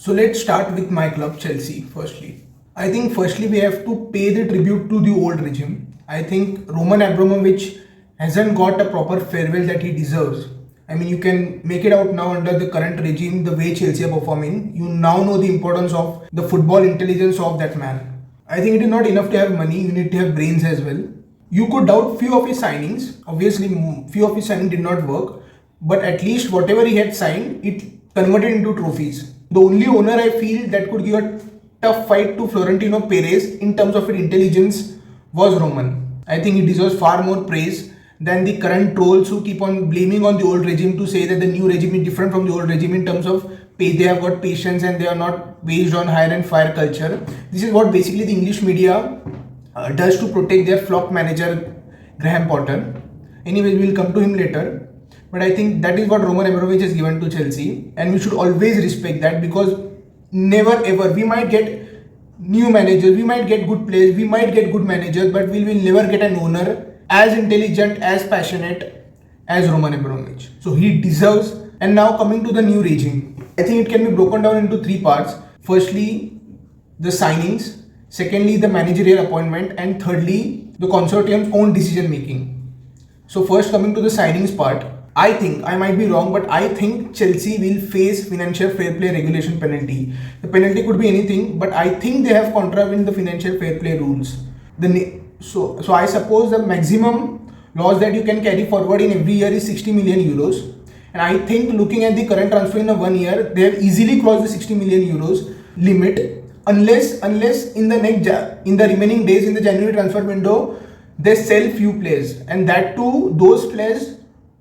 So let's start with my club, Chelsea, firstly. I think firstly we have to pay the tribute to the old regime. I think Roman Abramovich hasn't got a proper farewell that he deserves. I mean, you can make it out now under the current regime, the way Chelsea are performing. You now know the importance of the football intelligence of that man. I think it is not enough to have money, you need to have brains as well. You could doubt few of his signings. Obviously, few of his signings did not work, but at least whatever he had signed, it converted into trophies. The only owner I feel that could give a tough fight to Florentino Perez in terms of his intelligence was Roman. I think he deserves far more praise than the current trolls who keep on blaming on the old regime to say that the new regime is different from the old regime in terms of they have got patience and they are not based on hire and fire culture. This is what basically the English media does to protect their flop manager Graham Potter. Anyways, we'll come to him later. But I think that is what Roman Abramovich has given to Chelsea, and we should always respect that, because never ever, we might get new managers, we might get good players, we might get good managers, but we will never get an owner as intelligent, as passionate as Roman Abramovich. So he deserves. And now coming to the new regime, I think it can be broken down into three parts. Firstly, the signings. Secondly, the managerial appointment. And thirdly, the consortium's own decision making. So first, coming to the signings part, I think, I might be wrong, but I think Chelsea will face financial fair play regulation penalty. The penalty could be anything, but I think they have contravened the financial fair play rules. So I suppose the maximum loss that you can carry forward in every year is 60 million euros. And I think looking at the current transfer in a 1 year, they have easily crossed the 60 million euros limit, unless in the remaining days in the January transfer window, they sell few players, and that too those players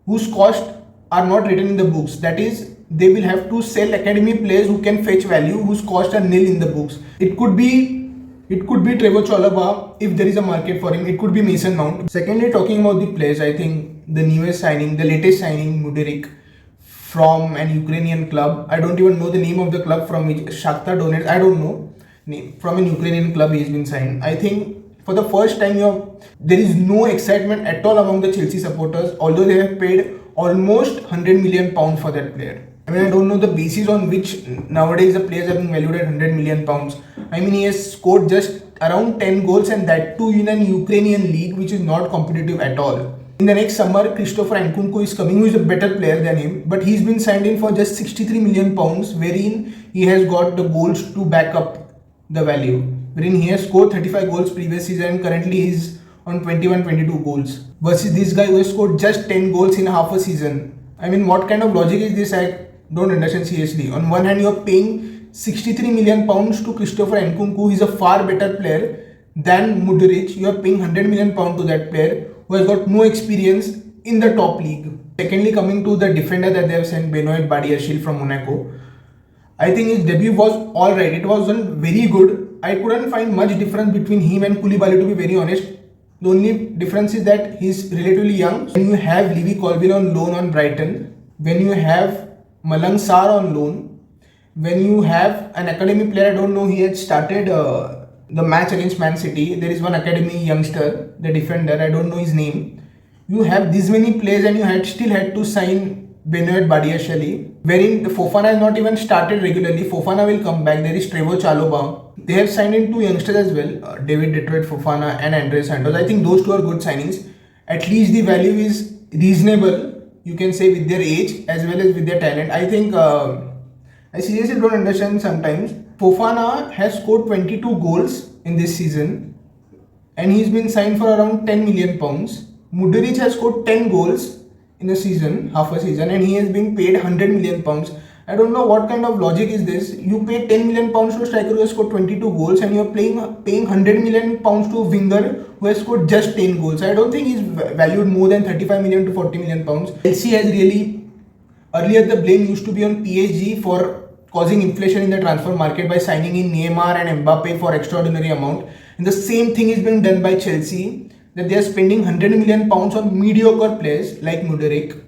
whose cost are not written in the books. That is, they will have to sell academy players who can fetch value, whose costs are nil in the books. It could be Trevor Chalobah if there is a market for him. It could be Mason Mount. Secondly, talking about the players, I think the newest signing, the latest signing, Mudryk, from an Ukrainian club. I don't even know the name of the club from which, Shakhtar Donetsk, I don't know. From an Ukrainian club he has been signed. I think for the first time there is no excitement at all among the Chelsea supporters, although they have paid almost 100 million pounds for that player. I mean, I don't know the basis on which nowadays the players are being valued at 100 million pounds. I mean, he has scored just around 10 goals, and that too in an Ukrainian league which is not competitive at all. In the next summer, Christopher Nkunku is coming, who is a better player than him, but he's been signed in for just 63 million pounds, wherein he has got the goals to back up the value, wherein he has scored 35 goals previous season and currently he's on 21-22 goals, versus this guy who has scored just 10 goals in half a season. I mean, what kind of logic is this? I don't understand seriously. On one hand, you're paying 63 million pounds to Christopher Nkunku, he's a far better player than Mudryk. You're paying 100 million pounds to that player who has got no experience in the top league. Secondly, coming to the defender that they have sent, Benoit Badiashile from Monaco, I think his debut was alright. It wasn't very good. I couldn't find much difference between him and Koulibaly, to be very honest. The only difference is that he's relatively young. When you have Levy Colville on loan on Brighton, when you have Malang Sarr on loan, when you have an academy player, I don't know, he had started the match against Man City. There is one academy youngster, the defender, I don't know his name. You have this many players and you still had to sign Benoit Badiashile, wherein Fofana has not even started regularly. Fofana will come back. There is Trevor Chalobah. They have signed in two youngsters as well, David Detroit Fofana and Andre Santos. I think those two are good signings. At least the value is reasonable, you can say, with their age as well as with their talent. I think I seriously don't understand sometimes. Fofana has scored 22 goals in this season and he's been signed for around 10 million pounds. Mudryk has scored 10 goals in a season, half a season, and he has been paid 100 million pounds. I don't know what kind of logic is this. You pay 10 million pounds to a striker who has scored 22 goals and you're paying 100 million pounds to a winger who has scored just 10 goals. I don't think he's valued more than 35 million to 40 million pounds. Chelsea has really, earlier the blame used to be on PSG for causing inflation in the transfer market by signing in Neymar and Mbappe for extraordinary amount. And the same thing is being done by Chelsea, that they are spending 100 million pounds on mediocre players like Mudryk,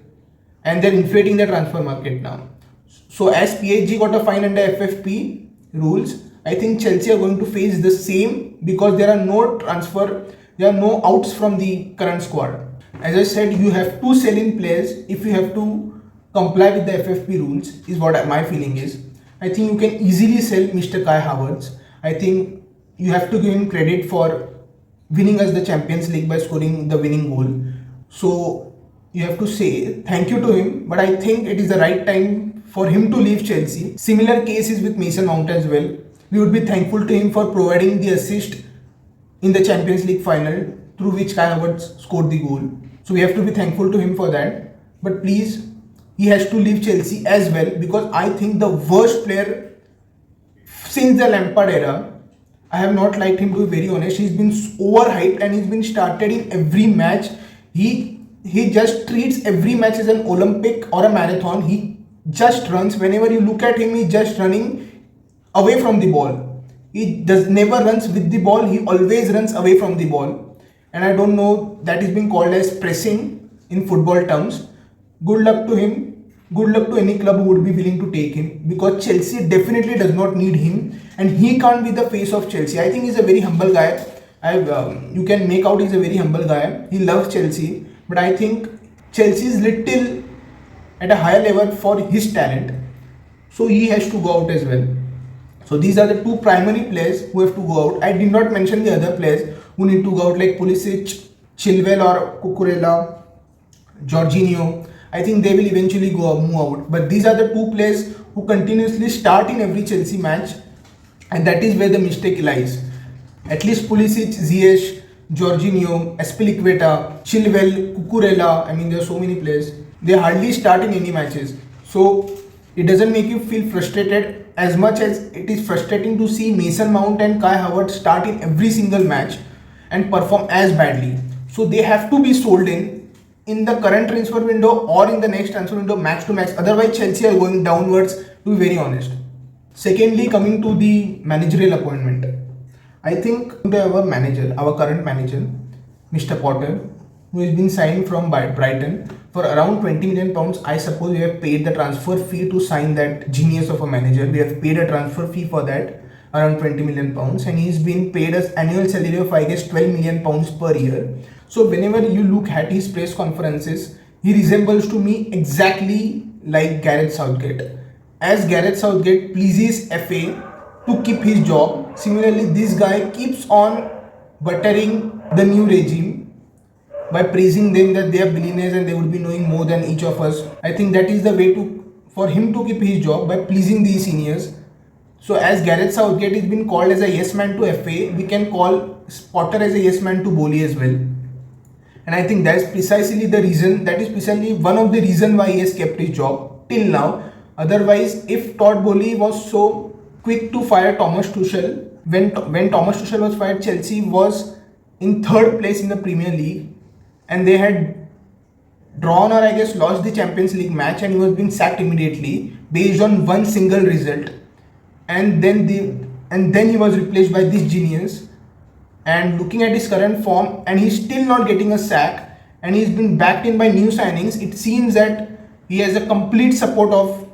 and they're inflating the transfer market now. So as PSG got a fine under FFP rules, I think Chelsea are going to face the same, because there are no outs from the current squad. As I said, you have to sell in players if you have to comply with the FFP rules, is what my feeling is. I think you can easily sell Mr. Kai Havertz. I think you have to give him credit for winning us the Champions League by scoring the winning goal. So you have to say thank you to him, but I think it is the right time for him to leave Chelsea. Similar case is with Mason Mount as well. We would be thankful to him for providing the assist in the Champions League final through which Kai Havertz scored the goal. So we have to be thankful to him for that. But please, he has to leave Chelsea as well, because I think the worst player since the Lampard era. I have not liked him, to be very honest. He's been overhyped and he's been started in every match. He just treats every match as an Olympic or a marathon. He just runs. Whenever you look at him, he's just running away from the ball. He does never runs with the ball. He always runs away from the ball. And I don't know, that is being called as pressing in football terms. Good luck to him. Good luck to any club who would be willing to take him, because Chelsea definitely does not need him and he can't be the face of Chelsea. I think he's a very humble guy. You can make out he's a very humble guy. He loves Chelsea, but I think Chelsea is little at a higher level for his talent, so he has to go out as well. So these are the two primary players who have to go out. I did not mention the other players who need to go out, like Pulisic, Chilwell or Cucurella, Jorginho. I think they will eventually move out. But these are the two players who continuously start in every Chelsea match, and that is where the mistake lies. At least Pulisic, Ziyech, Jorginho, Azpilicueta, Chilwell, Cucurella. I mean, there are so many players. They hardly start in any matches. So it doesn't make you feel frustrated as much as it is frustrating to see Mason Mount and Kai Havertz start in every single match and perform as badly. So they have to be sold in the current transfer window or in the next transfer window, max to max. Otherwise, Chelsea are going downwards, to be very honest. Secondly, coming to the managerial appointment, I think our manager, our current manager, Mr. Potter, who has been signed from Brighton for around 20 million pounds. I suppose we have paid the transfer fee to sign that genius of a manager. We have paid a transfer fee for that, around 20 million pounds, and he's been paid as annual salary of, I guess, 12 million pounds per year. So whenever you look at his press conferences, he resembles to me exactly like Gareth Southgate. As Gareth Southgate pleases FA to keep his job, similarly this guy keeps on buttering the new regime by praising them that they are billionaires and they would be knowing more than each of us. I think that is the way for him to keep his job, by pleasing these seniors. So as Gareth Southgate has been called as a yes man to FA, we can call Potter as a yes man to Bowley as well. And I think that is precisely one of the reasons why he has kept his job till now. Otherwise, if Todd Bowley was so quick to fire Thomas Tuchel, when Thomas Tuchel was fired, Chelsea was in third place in the Premier League and they had drawn, or I guess lost, the Champions League match, and he was being sacked immediately based on one single result. And then he was replaced by this genius. And looking at his current form, and he's still not getting a sack, and he's been backed in by new signings, it seems that he has a complete support of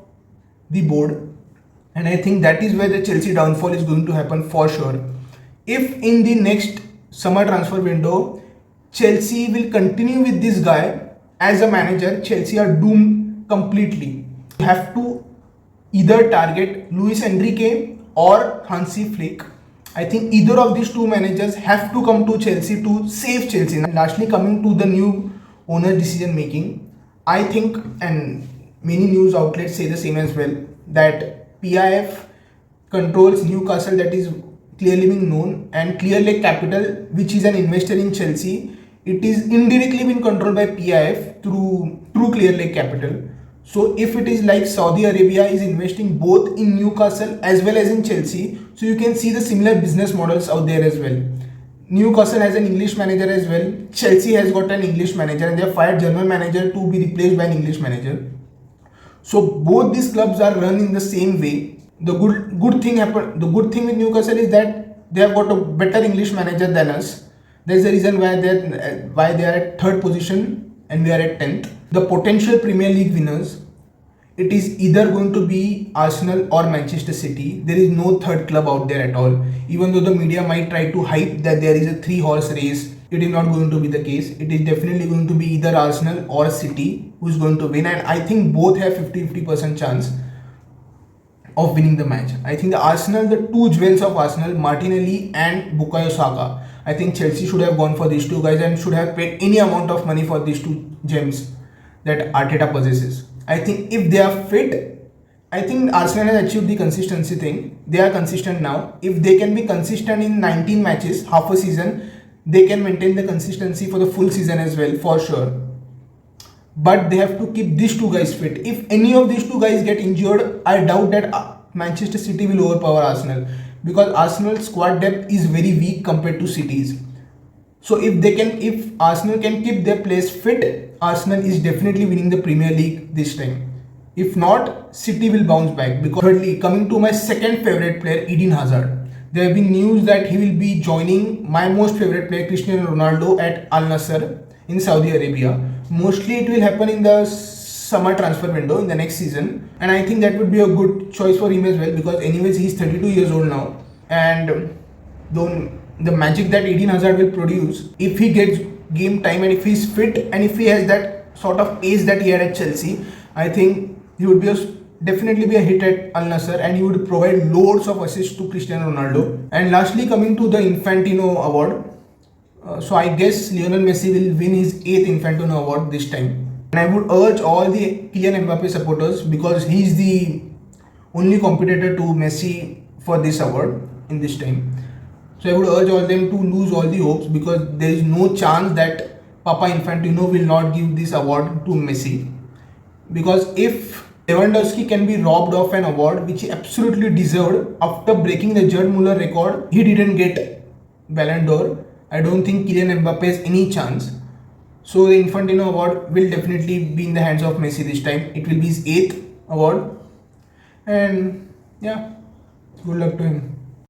the board. And I think that is where the Chelsea downfall is going to happen for sure. If in the next summer transfer window, Chelsea will continue with this guy as a manager, Chelsea are doomed completely. You have to either target Luis Enrique or Hansi Flick. I think either of these two managers have to come to Chelsea to save Chelsea. And lastly, coming to the new owner decision making, I think, and many news outlets say the same as well, that PIF controls Newcastle, that is clearly being known, and Clear Lake Capital, which is an investor in Chelsea, it is indirectly being controlled by PIF through Clear Lake Capital. So if it is like Saudi Arabia is investing both in Newcastle as well as in Chelsea, so you can see the similar business models out there as well. Newcastle has an English manager as well. Chelsea has got an English manager, and they have fired general manager to be replaced by an English manager. So both these clubs are run in the same way. The good thing with Newcastle is that they have got a better English manager than us. There's a reason why they are at third position and we are at 10th. The potential Premier League winners, it is either going to be Arsenal or Manchester City. There is no third club out there at all. Even though the media might try to hype that there is a 3-horse race, it is not going to be the case. It is definitely going to be either Arsenal or City who is going to win, and I think both have 50-50% chance. of winning the match. I think the Arsenal, the two jewels of Arsenal, Martinelli and Bukayo Saka. I think Chelsea should have gone for these two guys and should have paid any amount of money for these two gems that Arteta possesses. I think if they are fit, I think Arsenal has achieved the consistency thing. They are consistent now. If they can be consistent in 19 matches, half a season, they can maintain the consistency for the full season as well, for sure. But they have to keep these two guys fit. If any of these two guys get injured, I doubt that Manchester City will overpower Arsenal, because Arsenal's squad depth is very weak compared to City's. So if Arsenal can keep their players fit, Arsenal is definitely winning the Premier League this time. If not, City will bounce back. Because thirdly, coming to my second favorite player, Eden Hazard. There have been news that he will be joining my most favorite player, Cristiano Ronaldo, at Al Nassr in Saudi Arabia. Mostly it will happen in the summer transfer window in the next season, and I think that would be a good choice for him as well, because anyways he's 32 years old now, and the magic that Eden Hazard will produce if he gets game time and if he's fit and if he has that sort of pace that he had at Chelsea, I think he would definitely be a hit at Al Nassr, and he would provide loads of assists to Cristiano Ronaldo. And lastly, coming to the Infantino award, so I guess Lionel Messi will win his 8th Infantino award this time. And I would urge all the Kylian Mbappe supporters, because he is the only competitor to Messi for this award in this time. So I would urge all them to lose all the hopes, because there is no chance that Papa Infantino will not give this award to Messi. Because if Lewandowski can be robbed of an award which he absolutely deserved after breaking the Gerd Müller record, he didn't get Ballon d'Or. I don't think Kylian Mbappe has any chance. So the Infantino award will definitely be in the hands of Messi this time. It will be his 8th award. And yeah, good luck to him.